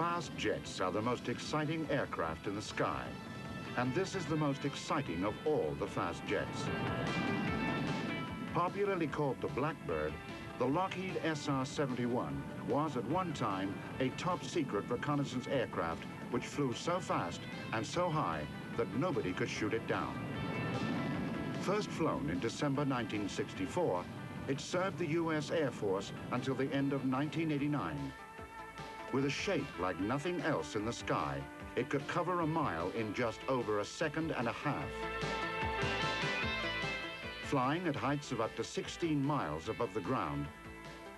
Fast jets are the most exciting aircraft in the sky, and this is the most exciting of all the fast jets. Popularly called the Blackbird, the Lockheed SR-71 was at one time a top-secret reconnaissance aircraft which flew so fast and so high that nobody could shoot it down. First flown in December 1964, it served the U.S. Air Force until the end of 1989. With a shape like nothing else in the sky, it could cover a mile in just over a second and a half. Flying at heights of up to 16 miles above the ground,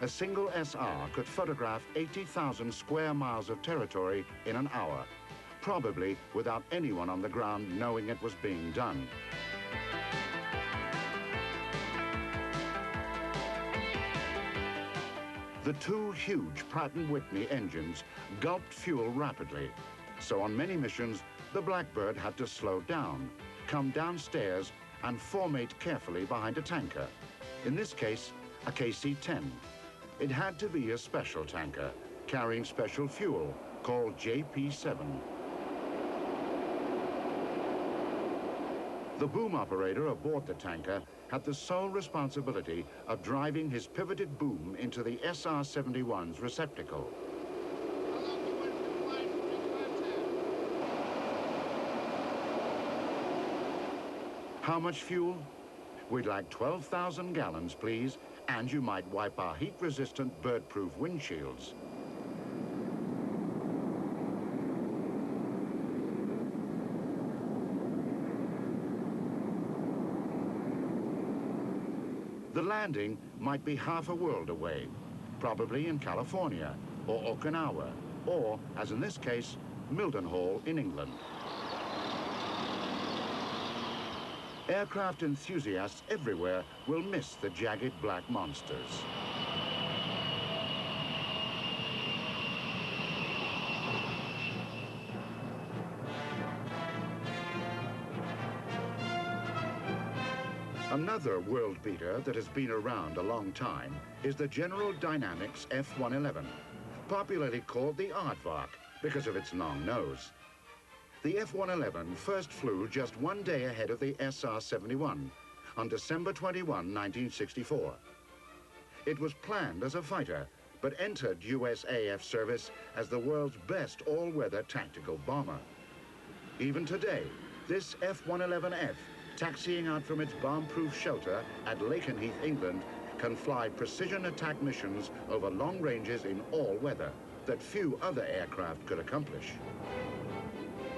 a single SR could photograph 80,000 square miles of territory in an hour, probably without anyone on the ground knowing it was being done. The two huge Pratt & Whitney engines gulped fuel rapidly, so on many missions, the Blackbird had to slow down, come downstairs, and formate carefully behind a tanker, in this case, a KC-10. It had to be a special tanker, carrying special fuel, called JP-7. The boom operator aboard the tanker had the sole responsibility of driving his pivoted boom into the SR-71's receptacle. How much fuel? We'd like 12,000 gallons, please, and you might wipe our heat-resistant, bird-proof windshields. The landing might be half a world away, probably in California, or Okinawa, or, as in this case, Mildenhall in England. Aircraft enthusiasts everywhere will miss the jagged black monsters. Another world beater that has been around a long time is the General Dynamics F-111, popularly called the Aardvark because of its long nose. The F-111 first flew just one day ahead of the SR-71 on December 21, 1964. It was planned as a fighter, but entered USAF service as the world's best all-weather tactical bomber. Even today, this F-111F, taxiing out from its bomb-proof shelter at Lakenheath, England, can fly precision attack missions over long ranges in all weather that few other aircraft could accomplish.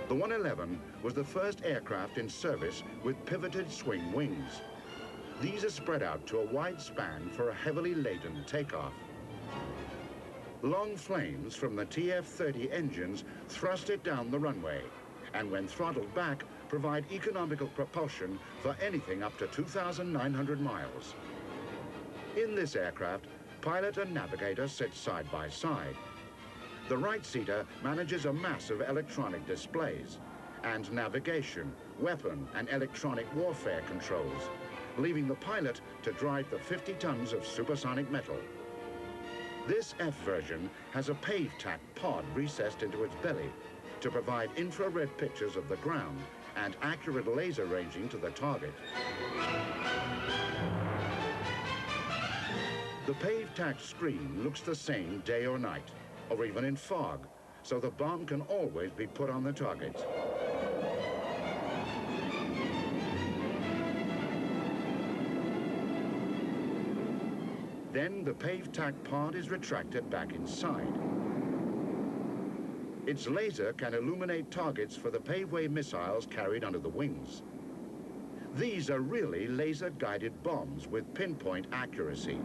The 111 was the first aircraft in service with pivoted swing wings. These are spread out to a wide span for a heavily laden takeoff. Long flames from the TF-30 engines thrust it down the runway, and when throttled back, provide economical propulsion for anything up to 2,900 miles. In this aircraft, pilot and navigator sit side by side. The right-seater manages a mass of electronic displays and navigation, weapon, and electronic warfare controls, leaving the pilot to drive the 50 tons of supersonic metal. This F version has a PaveTac pod recessed into its belly to provide infrared pictures of the ground and accurate laser ranging to the target. The PaveTac screen looks the same day or night, or even in fog, so the bomb can always be put on the target. Then the PaveTac pod is retracted back inside. Its laser can illuminate targets for the Paveway missiles carried under the wings. These are really laser-guided bombs with pinpoint accuracy.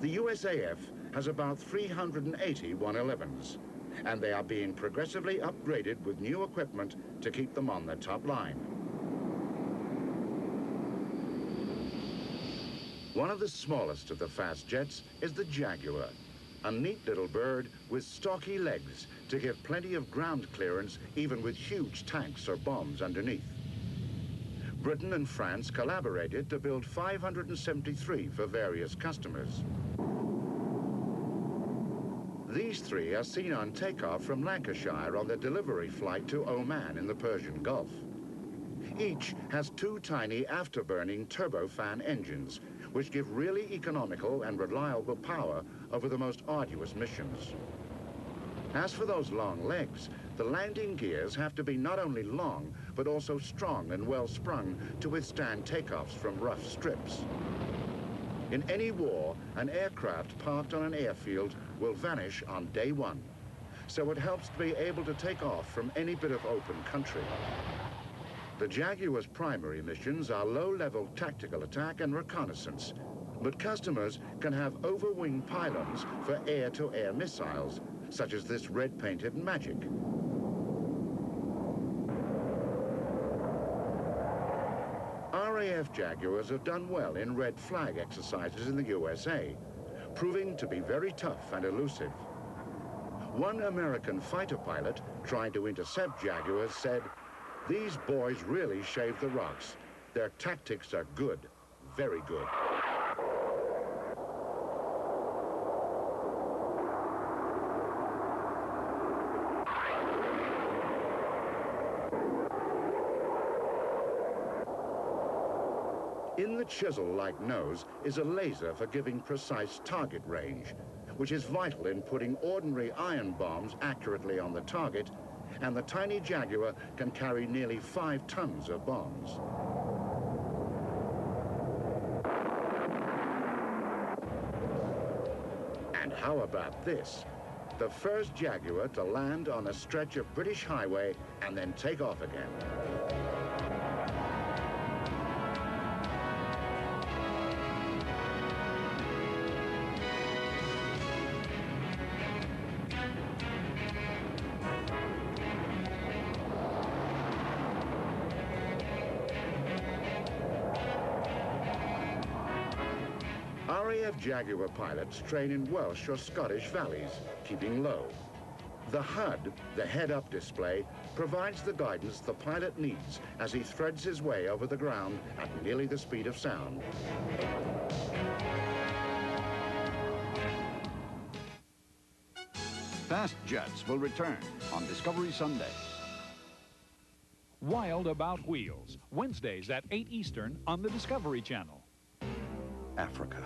The USAF has about 380 111s, and they are being progressively upgraded with new equipment to keep them on the top line. One of the smallest of the fast jets is the Jaguar, a neat little bird with stocky legs to give plenty of ground clearance even with huge tanks or bombs underneath. Britain and France collaborated to build 573 for various customers. These three are seen on takeoff from Lancashire on their delivery flight to Oman in the Persian Gulf. Each has two tiny afterburning turbofan engines, which give really economical and reliable power over the most arduous missions. As for those long legs, the landing gears have to be not only long, but also strong and well sprung to withstand takeoffs from rough strips. In any war, an aircraft parked on an airfield will vanish on day one, so it helps to be able to take off from any bit of open country. The Jaguar's primary missions are low-level tactical attack and reconnaissance, but customers can have over-wing pylons for air-to-air missiles, such as this red-painted Magic. RAF Jaguars have done well in red flag exercises in the USA, proving to be very tough and elusive. One American fighter pilot trying to intercept Jaguars said, "These boys really shave the rocks. Their tactics are good, very good." In the chisel-like nose is a laser for giving precise target range, which is vital in putting ordinary iron bombs accurately on the target, and the tiny Jaguar can carry nearly 5 tons of bombs. And how about this? The first Jaguar to land on a stretch of British highway and then take off again. RAF Jaguar pilots train in Welsh or Scottish valleys, keeping low. The HUD, the head-up display, provides the guidance the pilot needs as he threads his way over the ground at nearly the speed of sound. Fast Jets will return on Discovery Sunday. Wild About Wheels, Wednesdays at 8 Eastern on the Discovery Channel. Africa.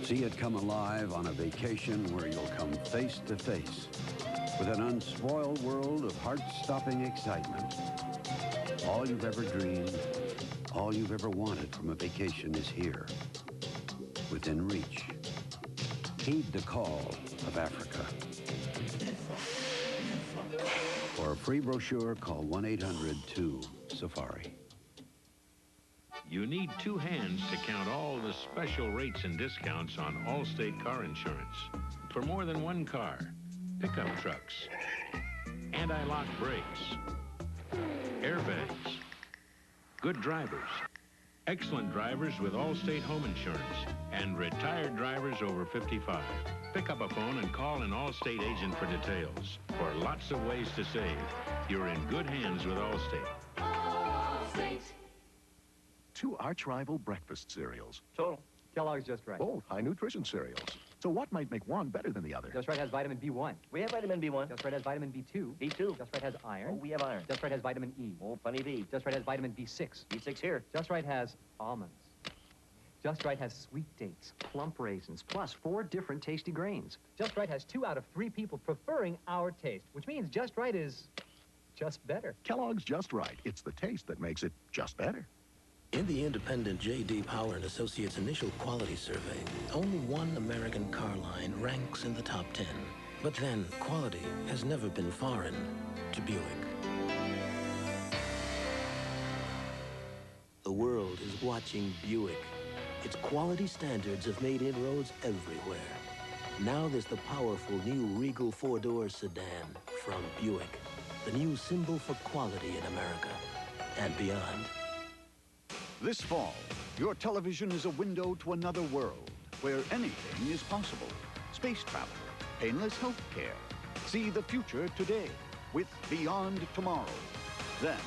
See it come alive on a vacation where you'll come face to face with an unspoiled world of heart-stopping excitement. All you've ever dreamed, all you've ever wanted from a vacation is here, within reach. Heed the call of Africa. For a free brochure, call 1-800-2-SAFARI. You need two hands to count all the special rates and discounts on Allstate car insurance. For more than one car, pickup trucks, anti-lock brakes, airbags, good drivers, excellent drivers with Allstate home insurance, and retired drivers over 55. Pick up a phone and call an Allstate agent for details. For lots of ways to save, you're in good hands with Allstate. Allstate. 2 arch-rival breakfast cereals. Total. Kellogg's Just Right. Both high nutrition cereals. So what might make one better than the other? Just Right has vitamin B1. We have vitamin B1. Just Right has vitamin B2. B2. Just Right has iron. Oh, we have iron. Just Right has vitamin E. Oh, plenty of E. Just Right has vitamin B6. B6 here. Just Right has almonds. Just Right has sweet dates, plump raisins, plus 4 different tasty grains. Just Right has 2 out of 3 people preferring our taste, which means Just Right is just better. Kellogg's Just Right. It's the taste that makes it just better. In the independent J.D. Power & Associates initial quality survey, only one American car line ranks in the top 10. But then, quality has never been foreign to Buick. The world is watching Buick. Its quality standards have made inroads everywhere. Now there's the powerful new Regal 4-door sedan from Buick, the new symbol for quality in America and beyond. This fall, your television is a window to another world where anything is possible. Space travel, painless health care. See the future today with Beyond Tomorrow. Then,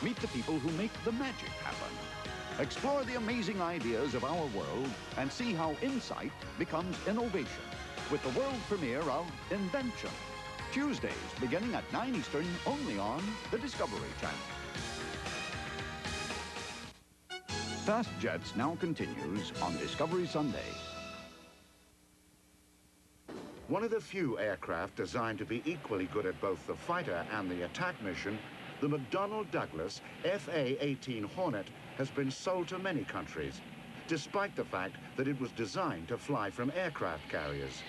Meet the people who make the magic happen. Explore the amazing ideas of our world and see how insight becomes innovation with the world premiere of Invention. Tuesdays, beginning at 9 Eastern, only on the Discovery Channel. Fast Jets now continues on Discovery Sunday. One of the few aircraft designed to be equally good at both the fighter and the attack mission, the McDonnell Douglas FA-18 Hornet has been sold to many countries, despite the fact that it was designed to fly from aircraft carriers.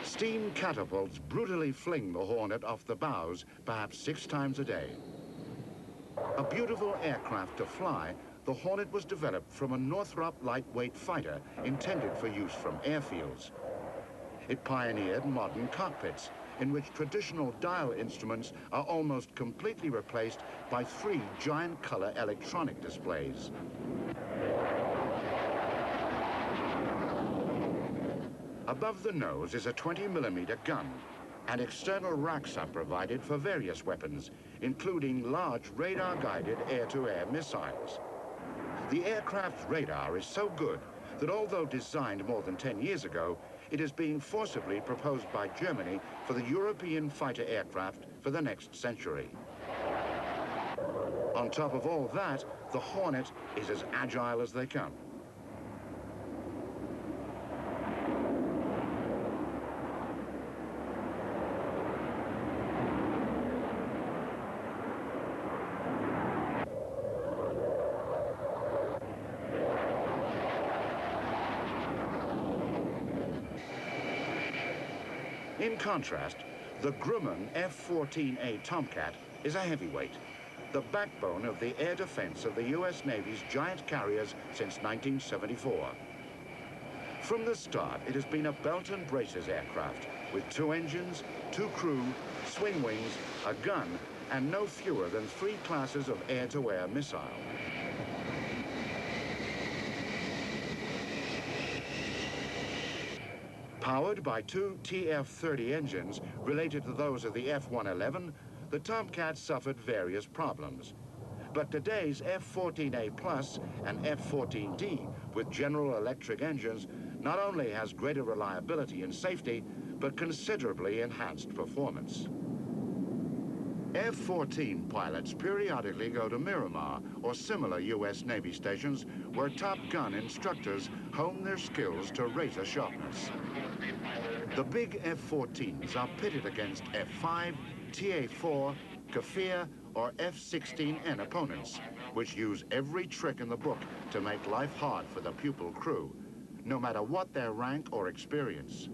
Steam catapults brutally fling the Hornet off the bows perhaps 6 times a day. A beautiful aircraft to fly, the Hornet was developed from a Northrop lightweight fighter intended for use from airfields. It pioneered modern cockpits, in which traditional dial instruments are almost completely replaced by 3 giant color electronic displays. Above the nose is a 20mm gun, and external racks are provided for various weapons, including large radar-guided air-to-air missiles. The aircraft's radar is so good that although designed more than 10 years ago, it is being forcibly proposed by Germany for the European fighter aircraft for the next century. On top of all that, the Hornet is as agile as they come. In contrast, the Grumman F-14A Tomcat is a heavyweight, the backbone of the air defense of the U.S. Navy's giant carriers since 1974. From the start, it has been a belt and braces aircraft with 2 engines, 2 crew, swing wings, a gun, and no fewer than 3 classes of air-to-air missile. Powered by 2 TF-30 engines related to those of the F-111, the Tomcat suffered various problems. But today's F-14A Plus and F-14D with General Electric engines not only has greater reliability and safety, but considerably enhanced performance. F-14 pilots periodically go to Miramar or similar U.S. Navy stations where Top Gun instructors hone their skills to razor sharpness. The big F-14s are pitted against F-5, TA-4, Kfir, or F-16N opponents, which use every trick in the book to make life hard for the pupil crew, no matter what their rank or experience.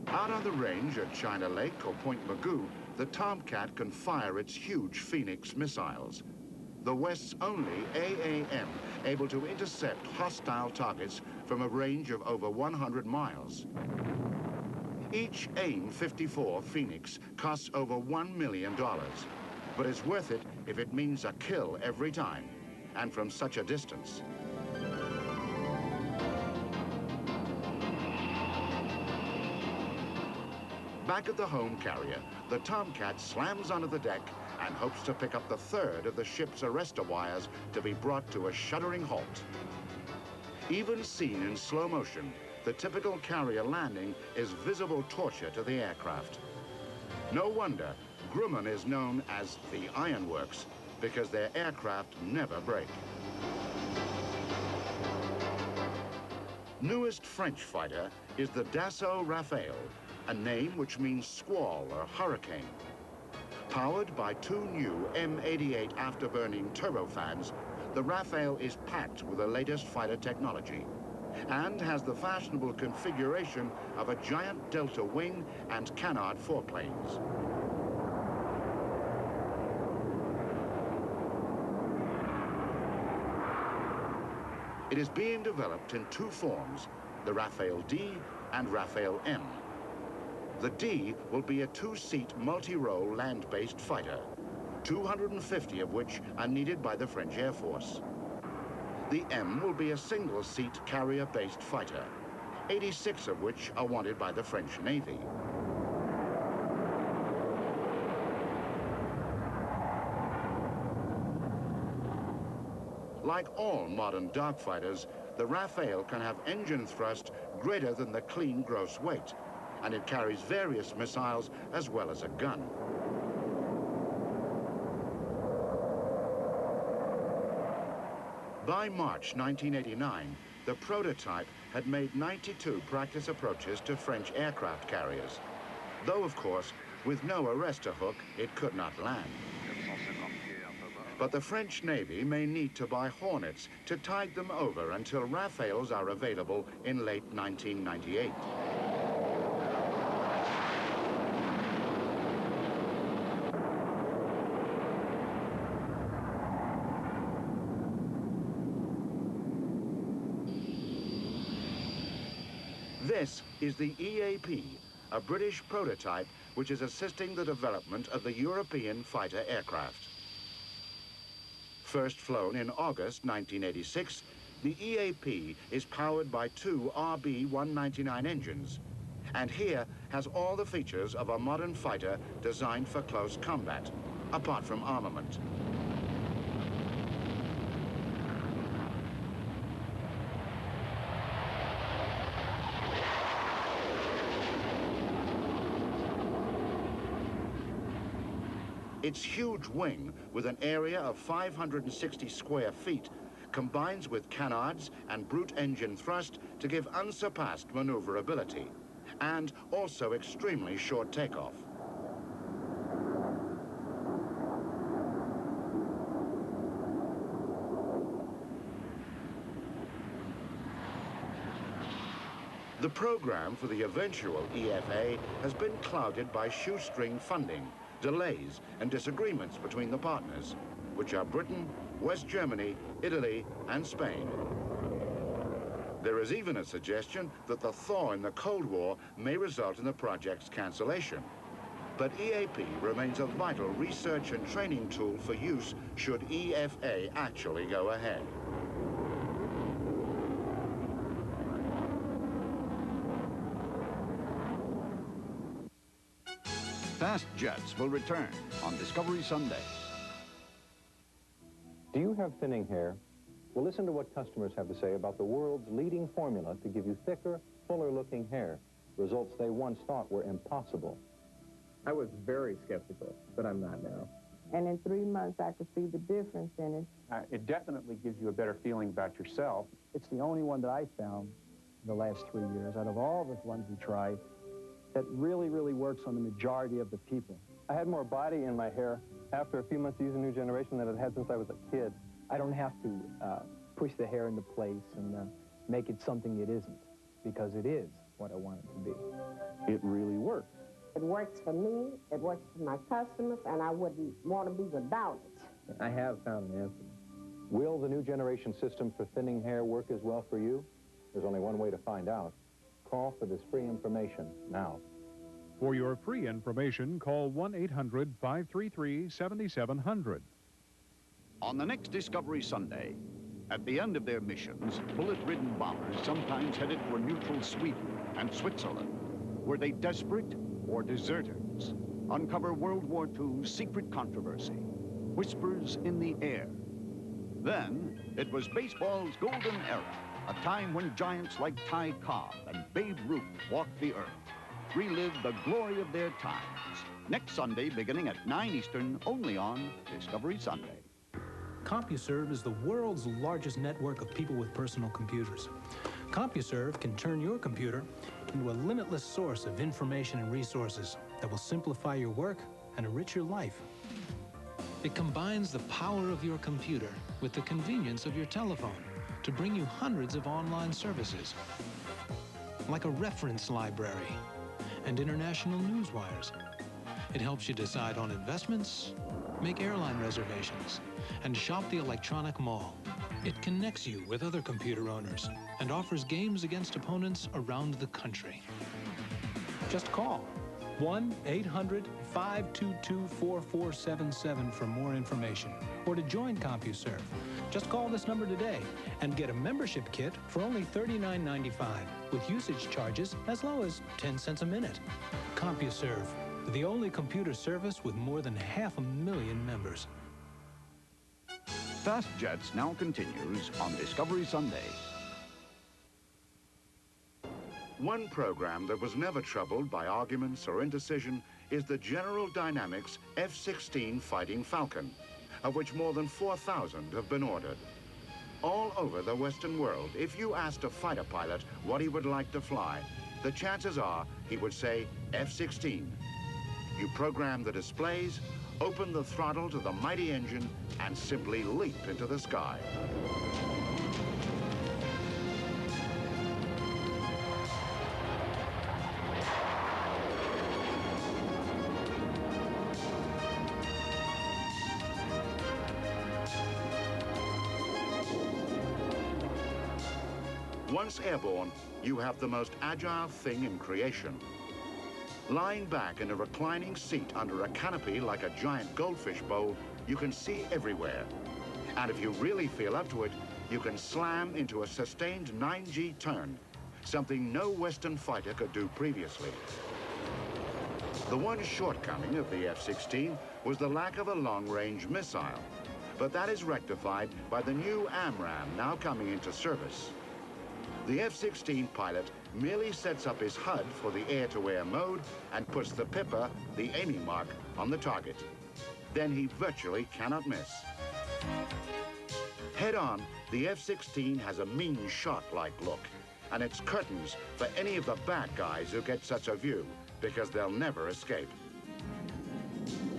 Out on the range at China Lake or Point Mugu, the Tomcat can fire its huge Phoenix missiles, the West's only AAM able to intercept hostile targets from a range of over 100 miles. Each AIM-54 Phoenix costs over $1 million, but it's worth it if it means a kill every time, and from such a distance. Back at the home carrier, the Tomcat slams onto the deck and hopes to pick up the 3rd of the ship's arrestor wires to be brought to a shuddering halt. Even seen in slow motion, the typical carrier landing is visible torture to the aircraft. No wonder Grumman is known as the Iron Works, because their aircraft never break. Newest French fighter is the Dassault Rafale, a name which means squall or hurricane. Powered by 2 new M88 afterburning turbofans, the Rafale is packed with the latest fighter technology and has the fashionable configuration of a giant delta wing and canard foreplanes. It is being developed in 2 forms, the Rafale D and Rafale M. The D will be a 2-seat multi-role land-based fighter, 250 of which are needed by the French Air Force. The M will be a single-seat carrier-based fighter, 86 of which are wanted by the French Navy. Like all modern dogfighters, the Rafale can have engine thrust greater than the clean gross weight, and it carries various missiles as well as a gun. By March 1989, the prototype had made 92 practice approaches to French aircraft carriers, though, of course, with no arrestor hook, it could not land. But the French Navy may need to buy Hornets to tide them over until Rafales are available in late 1998. This is the EAP, a British prototype which is assisting the development of the European fighter aircraft. First flown in August 1986, the EAP is powered by two RB-199 engines, and here has all the features of a modern fighter designed for close combat, apart from armament. Its huge wing, with an area of 560 square feet, combines with canards and brute engine thrust to give unsurpassed maneuverability, and also extremely short takeoff. The program for the eventual EFA has been clouded by shoestring funding, delays, and disagreements between the partners, which are Britain, West Germany, Italy, and Spain. There is even a suggestion that the thaw in the Cold War may result in the project's cancellation. But EAP remains a vital research and training tool for use should EFA actually go ahead. Fast Jets will return on Discovery Sunday. Do you have thinning hair? Well, listen to what customers have to say about the world's leading formula to give you thicker, fuller-looking hair, results they once thought were impossible. I was very skeptical, but I'm not now. And in 3 months, I could see the difference in it. It definitely gives you a better feeling about yourself. It's the only one that I found in the last 3 years, out of all the ones we tried, that really works on the majority of the people. I had more body in my hair after a few months using New Generation than I'd had since I was a kid. I don't have to push the hair into place and make it something it isn't, because it is what I want it to be. It really works. It works for me, it works for my customers, and I wouldn't want to be without it. I have found an answer. Will the New Generation system for thinning hair work as well for you? There's only one way to find out. Call for this free information now. For your free information, call 1-800-533-7700. On the next Discovery Sunday, at the end of their missions, bullet-ridden bombers sometimes headed for neutral Sweden and Switzerland. Were they desperate or deserters? Uncover World War II's secret controversy. Whispers in the air. Then, it was baseball's golden era, a time when giants like Ty Cobb and Babe Ruth walked the earth. Relive the glory of their times. Next Sunday, beginning at 9 Eastern, only on Discovery Sunday. CompuServe is the world's largest network of people with personal computers. CompuServe can turn your computer into a limitless source of information and resources that will simplify your work and enrich your life. It combines the power of your computer with the convenience of your telephone to bring you hundreds of online services, like a reference library and international news wires. It helps you decide on investments, make airline reservations, and shop the electronic mall. It connects you with other computer owners and offers games against opponents around the country. Just call 1-800-522-4477 for more information or to join CompuServe. Just call this number today and get a membership kit for only $39.95 with usage charges as low as 10 cents a minute. CompuServe, the only computer service with more than 500,000 members. Fast Jets now continues on Discovery Sunday. One program that was never troubled by arguments or indecision is the General Dynamics F-16 Fighting Falcon, of which more than 4,000 have been ordered. All over the Western world, if you asked a fighter pilot what he would like to fly, the chances are he would say F-16. You program the displays, open the throttle to the mighty engine, and simply leap into the sky. Once airborne, you have the most agile thing in creation. Lying back in a reclining seat under a canopy like a giant goldfish bowl, you can see everywhere. And if you really feel up to it, you can slam into a sustained 9G turn, something no Western fighter could do previously. The one shortcoming of the F-16 was the lack of a long-range missile, but that is rectified by the new AMRAAM now coming into service. The F-16 pilot merely sets up his HUD for the air-to-air mode and puts the Pipper, the aiming mark, on the target. Then he virtually cannot miss. Head-on, the F-16 has a mean shot-like look, and it's curtains for any of the bad guys who get such a view, because they'll never escape.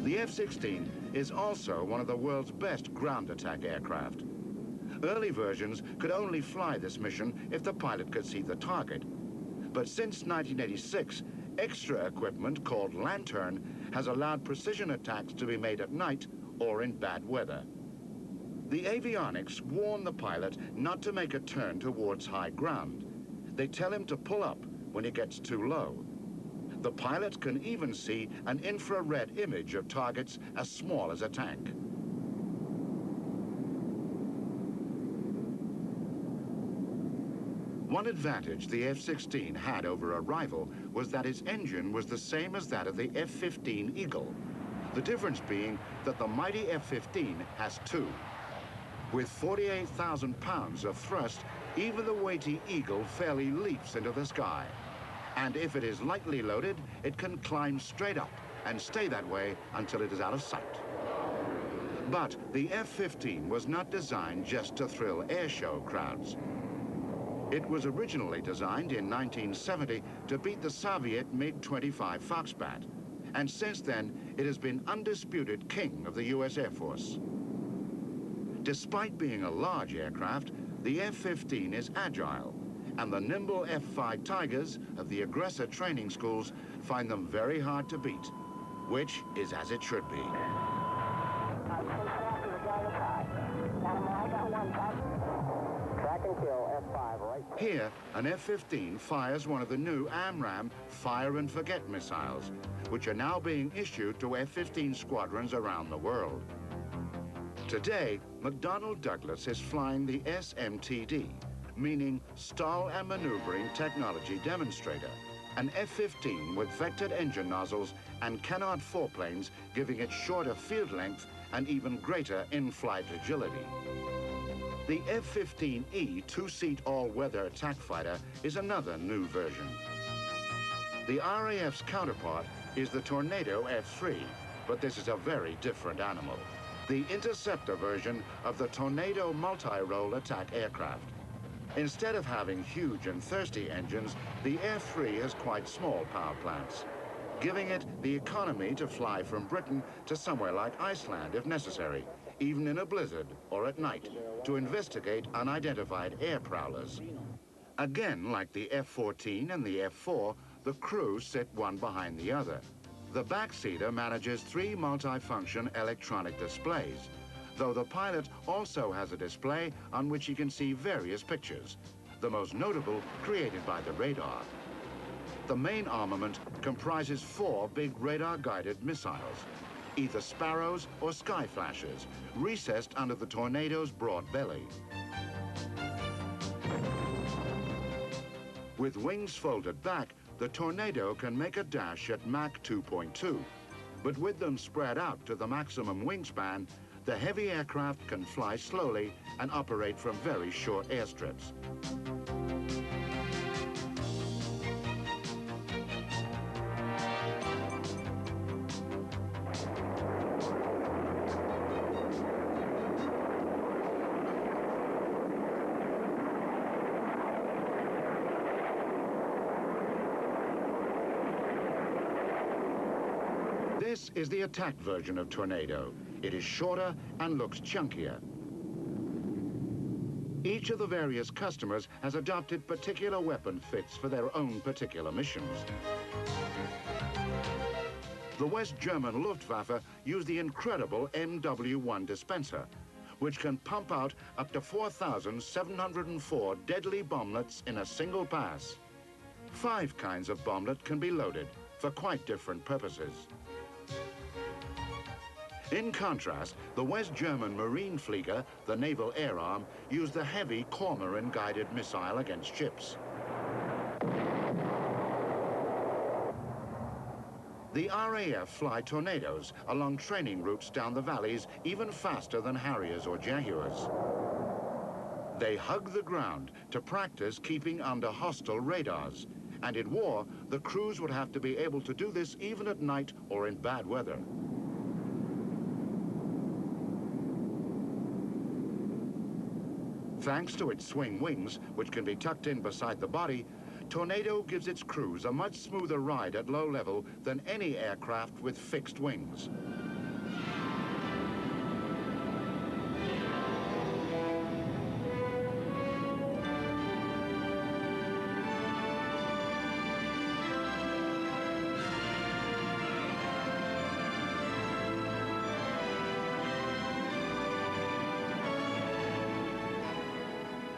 The F-16 is also one of the world's best ground attack aircraft. Early versions could only fly this mission if the pilot could see the target. But since 1986, extra equipment called Lantern has allowed precision attacks to be made at night or in bad weather. The avionics warn the pilot not to make a turn towards high ground. They tell him to pull up when he gets too low. The pilot can even see an infrared image of targets as small as a tank. One advantage the F-16 had over a rival was that its engine was the same as that of the F-15 Eagle. The difference being that the mighty F-15 has two. With 48,000 pounds of thrust, even the weighty Eagle fairly leaps into the sky. And if it is lightly loaded, it can climb straight up and stay that way until it is out of sight. But the F-15 was not designed just to thrill airshow crowds. It was originally designed in 1970 to beat the Soviet MiG-25 Foxbat, and since then, it has been undisputed king of the U.S. Air Force. Despite being a large aircraft, the F-15 is agile, and the nimble F-5 Tigers of the aggressor training schools find them very hard to beat, which is as it should be. Here, an F-15 fires one of the new AMRAAM Fire and Forget missiles, which are now being issued to F-15 squadrons around the world. Today, McDonnell Douglas is flying the SMTD, meaning Stall and Maneuvering Technology Demonstrator, an F-15 with vectored engine nozzles and Canard foreplanes, giving it shorter field length and even greater in-flight agility. The F-15E two-seat all-weather attack fighter is another new version. The RAF's counterpart is the Tornado F-3, but this is a very different animal. The interceptor version of the Tornado multi-role attack aircraft. Instead of having huge and thirsty engines, the F-3 has quite small power plants, giving it the economy to fly from Britain to somewhere like Iceland if necessary, even in a blizzard or at night, to investigate unidentified air prowlers. Again, like the F-14 and the F-4, the crew sit one behind the other. The backseater manages 3 multi-function electronic displays, though the pilot also has a display on which he can see various pictures, the most notable created by the radar. The main armament comprises 4 big radar-guided missiles, either Sparrows or Sky Flashes, recessed under the Tornado's broad belly. With wings folded back, the Tornado can make a dash at Mach 2.2, but with them spread out to the maximum wingspan, the heavy aircraft can fly slowly and operate from very short airstrips. This is the attack version of Tornado. It is shorter and looks chunkier. Each of the various customers has adopted particular weapon fits for their own particular missions. The West German Luftwaffe used the incredible MW1 dispenser, which can pump out up to 4,704 deadly bomblets in a single pass. 5 kinds of bomblet can be loaded for quite different purposes. In contrast, the West German Marine Flieger, the naval air arm, used the heavy Cormoran-guided missile against ships. The RAF fly Tornadoes along training routes down the valleys even faster than Harriers or Jaguars. They hug the ground to practice keeping under hostile radars, and in war, the crews would have to be able to do this even at night or in bad weather. Thanks to its swing wings, which can be tucked in beside the body, Tornado gives its crews a much smoother ride at low level than any aircraft with fixed wings.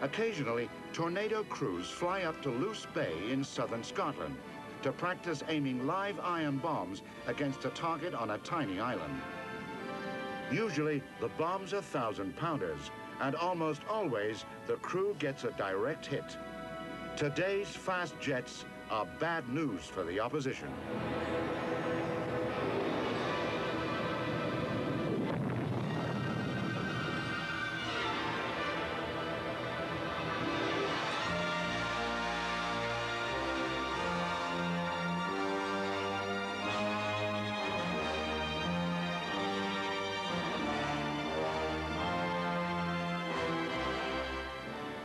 Occasionally, Tornado crews fly up to Luce Bay in southern Scotland to practice aiming live iron bombs against a target on a tiny island. Usually, the bombs are 1,000-pounders, and almost always, the crew gets a direct hit. Today's fast jets are bad news for the opposition.